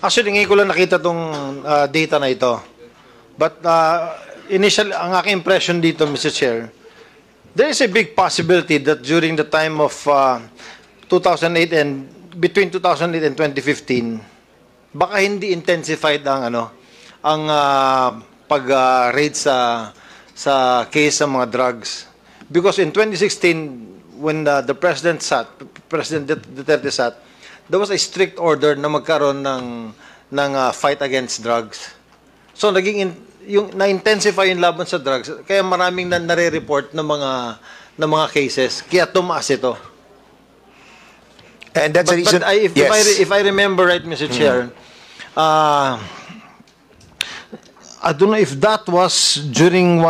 Actually, ngayon ko lang nakita tong data na ito. But initially, ang aking impression dito, Mr. Chair, there is a big possibility that during the time of 2008 and between 2008 and 2015, baka hindi intensified ang pag-raid sa case ng mga drugs. Because in 2016, when the President Duterte sat, there was a strict order na magkaroon ng fight against drugs. So yung na-intensify yung laban sa drugs, kaya maraming nare-report ng mga cases, kaya tumaas ito. And that's the reason. If I remember right, Mr. Chair, I don't know if that was during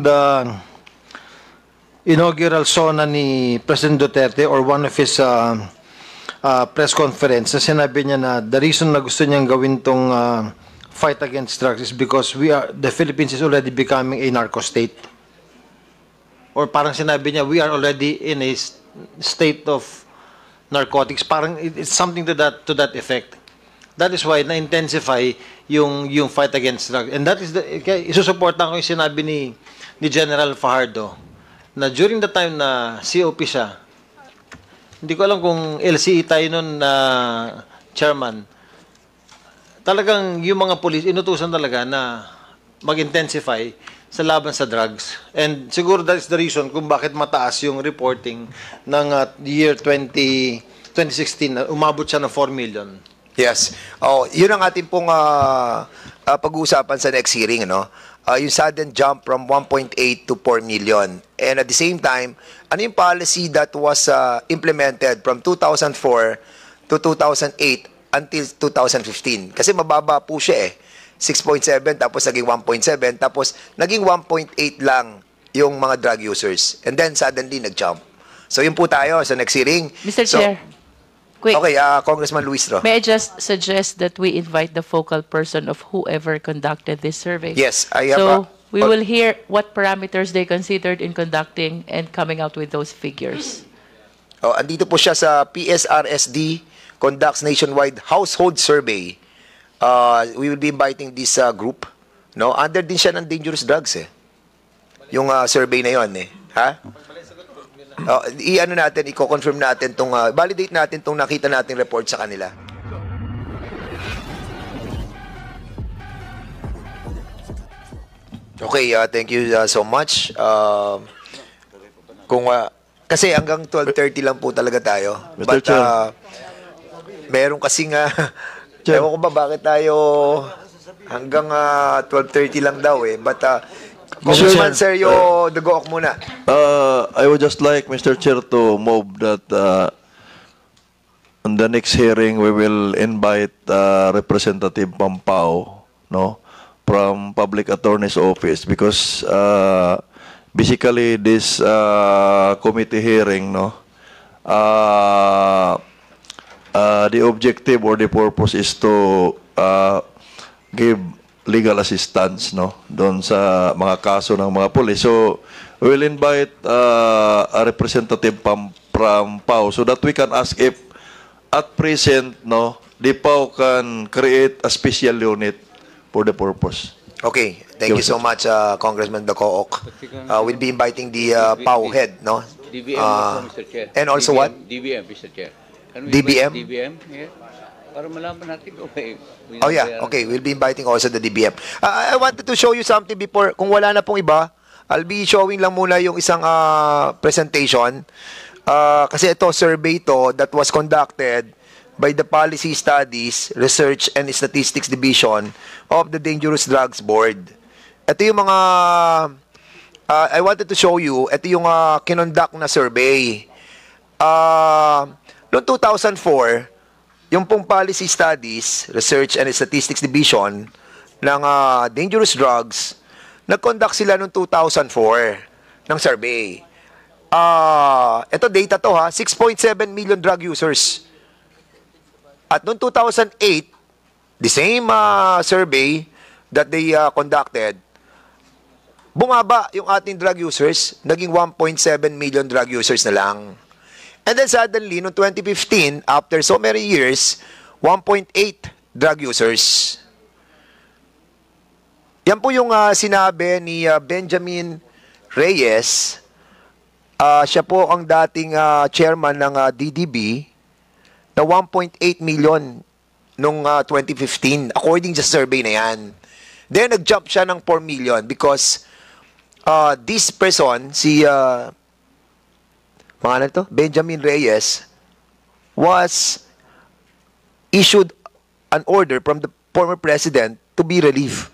the inaugural SONA ni President Duterte or one of his press conference. Sinabi niya na the reason na gusto niyang gawin tong fight against drugs is because the Philippines is already becoming a narco state. Or parang sinabi niya, we are already in a state of narcotics. Parang it's something to that effect. That is why na-intensify yung fight against drugs. And that is isusuportan ko yung sinabi ni General Fajardo na during the time na COP siya, hindi ko alam kung LCE tayo nun na chairman, talagang yung mga police, inutusan talaga na mag-intensify sa laban sa drugs. And siguro that is the reason kung bakit mataas yung reporting ng year 2016 na umabot siya ng 4 million. Yes. Yun ang ating pong pag-uusapan sa next hearing, no? Yung sudden jump from 1.8 to 4 million. And at the same time, ano yung policy that was implemented from 2004 to 2008 until 2015? Kasi mababa po siya eh. 6.7 tapos naging 1.7 tapos naging 1.8 lang yung mga drug users. And then suddenly nag-jump. So yun po tayo sa next hearing. Mr. Chair. Quick. Okay, Congressman Luis Ro. May I just suggest that we invite the focal person of whoever conducted this survey? Yes, I have. So we will hear what parameters they considered in conducting and coming out with those figures. Andito po siya sa PSRSD, conducts nationwide household survey. We will be inviting this group. No, under din siya ng dangerous drugs eh. Yung survey na yon eh. Ha? I-ano natin, i-confirm natin tong validate natin tong nakita nating report sa kanila. Okay, thank you so much. Kasi hanggang 12:30 lang po talaga tayo. Mr. Chair. Meron kasing ewan ko ba bakit tayo hanggang 12:30 lang daw eh. But Congressman Sergio Dugook muna. I would just like, Mr. Chair, to move that on the next hearing we will invite Representative Pampao, no, from Public Attorney's Office, because basically this committee hearing, no, the objective or the purpose is to give legal assistance, no, doon sa mga kaso ng mga pulis. So we will invite a representative from PAO so that we can ask if at present, no, the PAO can create a special unit for the purpose. Okay, thank you so much, Congressman Dugook. We'll be inviting the PAO head, no? DBM, Mr. Chair. And also what? DBM, Mr. Chair. Can we DBM? invite DBM? Yeah. Para malaman natin kung may... Oh yeah, okay. We'll be inviting also the DBM. I wanted to show you something before. Kung wala na pong iba, I'll be showing lang muna yung isang presentation. Kasi ito, survey to that was conducted by the Policy Studies, Research and Statistics Division of the Dangerous Drugs Board. Ito yung mga... I wanted to show you, ito yung kinonduct na survey. Noong 2004, yung pong Policy Studies, Research and Statistics Division ng Dangerous Drugs, nag-conduct sila noong 2004 ng survey. Ito data to ha, 6.7 million drug users. At noong 2008, the same survey that they conducted, bumaba yung ating drug users, naging 1.7 million drug users na lang. And then suddenly, noong 2015, after so many years, 1.8 drug users. Yan po yung sinabi ni Benjamin Reyes. Siya po ang dating chairman ng DDB na 1.8 million nung 2015 according sa survey na yan. Then nag-jump siya ng 4 million because this person, si pangalan to? Benjamin Reyes, was issued an order from the former president to be relieved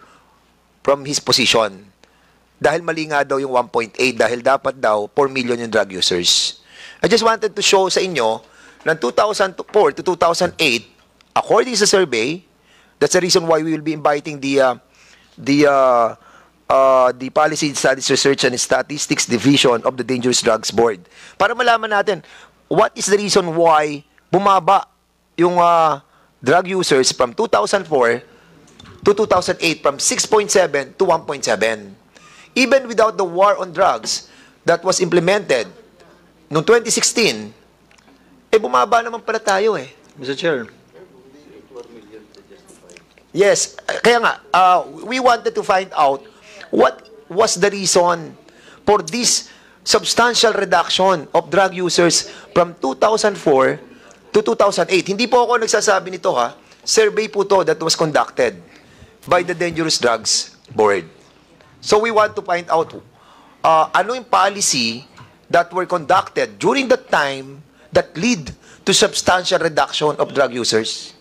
from his position. Dahil mali nga daw yung 1.8, dahil dapat daw 4 million yung drug users. I just wanted to show sa inyo, ng 2004 to 2008, according sa survey, that's the reason why we will be inviting the Policy Studies Research and Statistics Division of the Dangerous Drugs Board. Para malaman natin, what is the reason why bumaba yung drug users from 2004 to 2008 from 6.7 to 1.7. Even without the war on drugs that was implemented noong 2016, bumaba naman pala tayo eh. Mr. Chair. Yes, kaya nga, we wanted to find out what was the reason for this substantial reduction of drug users from 2004 to 2008. Hindi po ako nagsasabi nito ha. Survey po to that was conducted by the Dangerous Drugs Board. So we want to find out ano yung policy that were conducted during that time that lead to substantial reduction of drug users.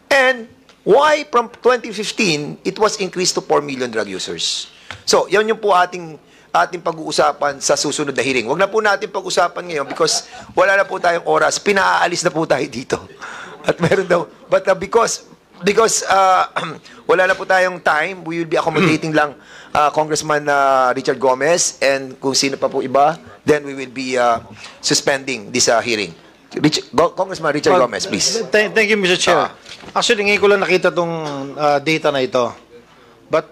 And why from 2015, it was increased to 4 million drug users. So, yan yung po ating pag-uusapan sa susunod na hearing. Huwag na po natin pag-usapan ngayon because wala na po tayong oras. Pinaalis na po tayo dito. At meron daw. But because wala na po tayong time, we will be accommodating lang Congressman Richard Gomez and kung sino pa po iba, then we will be suspending this hearing. Congressman Richard Gomez, please. Thank you, Mr. Chair. Actually, ngayon ko lang nakita tong data na ito. But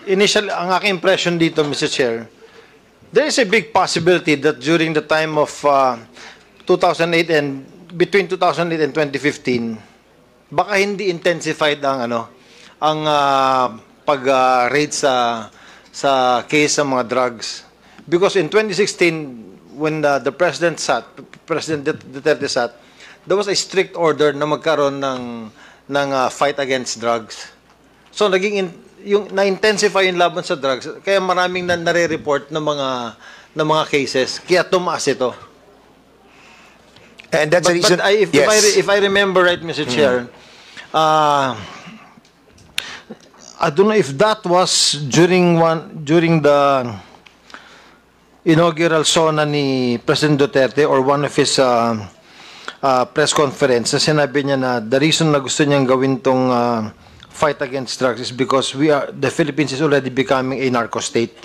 initially, ang aking impression dito, Mr. Chair, there is a big possibility that during the time of 2008 and between 2008 and 2015, baka hindi intensified ang pag-raid sa case ng mga drugs. Because in 2016, when the President Duterte sat, there was a strict order na magkaroon ng fight against drugs. So yung na-intensify yung laban sa drugs, kaya maraming nare-report ng mga cases, kaya tumaas ito. And that's the reason. But if I remember right, Mr. Chair, I don't know if that was during the inaugural SONA ni President Duterte or one of his press conference, sinabi niya na the reason na gusto niyang gawin tong fight against drugs is because the Philippines is already becoming a narco state.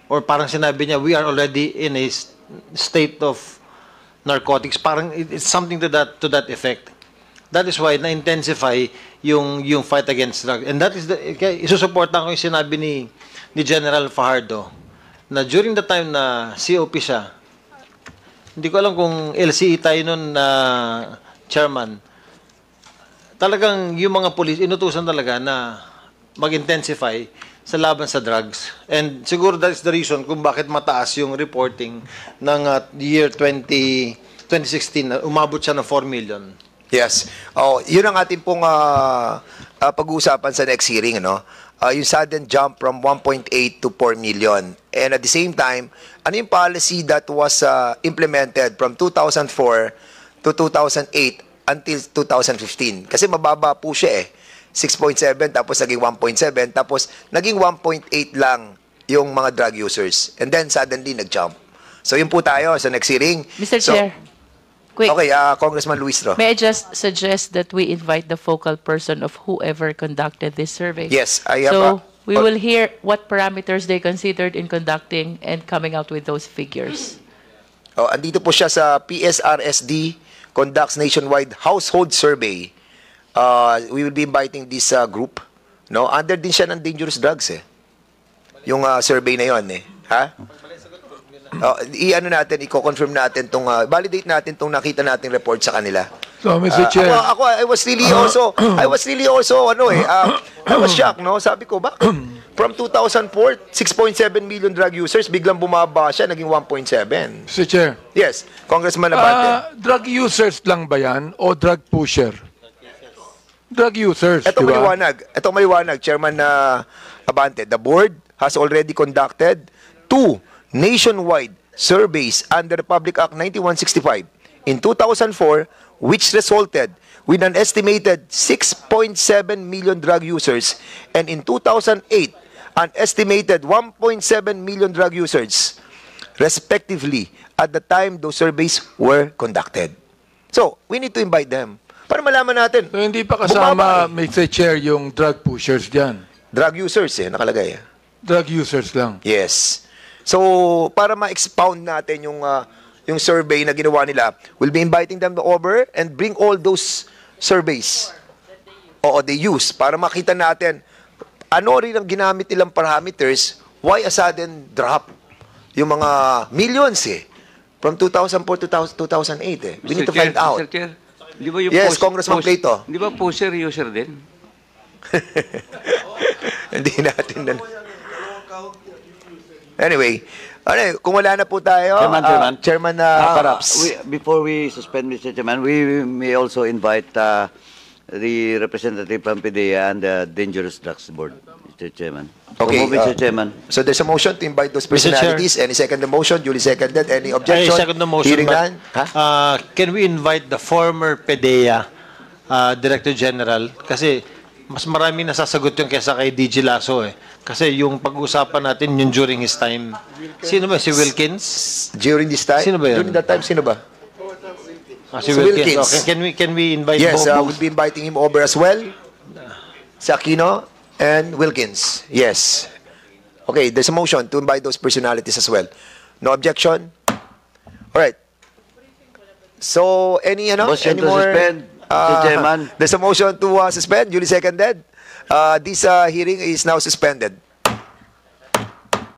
Or parang sinabi niya, we are already in a state of narcotics. Parang it's something to that effect. That is why na-intensify yung fight against drugs. And that is isusuportan ko yung sinabi ni General Fajardo na during the time na COP siya, hindi ko alam kung LCE tayo nun na chairman, talagang yung mga police, inutusan talaga na mag-intensify sa laban sa drugs. And siguro that is the reason kung bakit mataas yung reporting ng year 2016 na umabot siya ng 4 million. Yes. Yun ang ating pong pag-uusapan sa next hearing, ano? Yung sudden jump from 1.8 to 4 million. And at the same time, ano yung policy that was implemented from 2004 to 2008 until 2015? Kasi mababa po siya eh. 6.7 tapos naging 1.7 tapos naging 1.8 lang yung mga drug users. And then suddenly nag-jump. So yun po tayo sa next hearing. Mr. Chair, quick. Okay, Congressman Luis Ro. May I just suggest that we invite the focal person of whoever conducted this survey? Yes, I have So we will hear what parameters they considered in conducting and coming out with those figures. Andito po siya sa PSRSD conducts nationwide household survey. We will be inviting this group. No, under din siya ng dangerous drugs eh. Yung survey na 'yon eh. Ha? I-ano natin, i-confirm natin tong validate natin tong nakita nating report sa kanila. So, Mr. Chair. I was really also, I was shocked, no? Sabi ko, bakit? From 2004, 6.7 million drug users, biglang bumaba siya, naging 1.7. Mr. Chair. Yes, Congressman Abante. Drug users lang ba yan o drug pusher? Drug users, Ito di ba? maliwanag, Chairman Abante. The board has already conducted 2 nationwide surveys under the Public Act 9165 in 2004, which resulted with an estimated 6.7 million drug users, and in 2008, an estimated 1.7 million drug users, respectively, at the time those surveys were conducted. So, we need to invite them para malaman natin. So, hindi pa Bumaba kasama, Mr. Chair, yung drug pushers dyan. Drug users, nakalagay. Drug users lang. Yes. So, para ma-expound natin yung survey na ginawa nila, we'll be inviting them over and bring all those surveys they use para makita natin ano rin ang ginamit nilang parameters, why a sudden drop. Yung mga millions from 2004 to 2008 We need to find out. Mr. Chair, di ba yung Yes, Congressman Plato. Di ba pusher user din? Hindi natin Anyway, kung wala na po tayo, Chairman Caraps. Before we suspend, Mr. Chairman, we may also invite the representative from PDEA and the Dangerous Drugs Board, Mr. Chairman. Okay, Mr. Chairman. So there's a motion to invite those Mr. Chair. personalities. Any second the motion? Duly seconded. Any I objection? second the motion, Hearing but, none? can we invite the former PDEA Director General? Kasi mas marami nasasagot yung kesa kay DG Lasso Kasi yung pag-usapan natin yung during his time. Sino ba? Si Wilkins? During this time? Sino ba yun? During that time, sino ba? Si Si Wilkins. Wilkins. Okay, can we invite Yes, both? we'll be inviting him over as well. Si Aquino and Wilkins. Yes. Okay, there's a motion to invite those personalities as well. No objection? All right. So, any Motion any to more? suspend, Mr. Chairman. There's a motion to suspend. Duly seconded. This hearing is now suspended.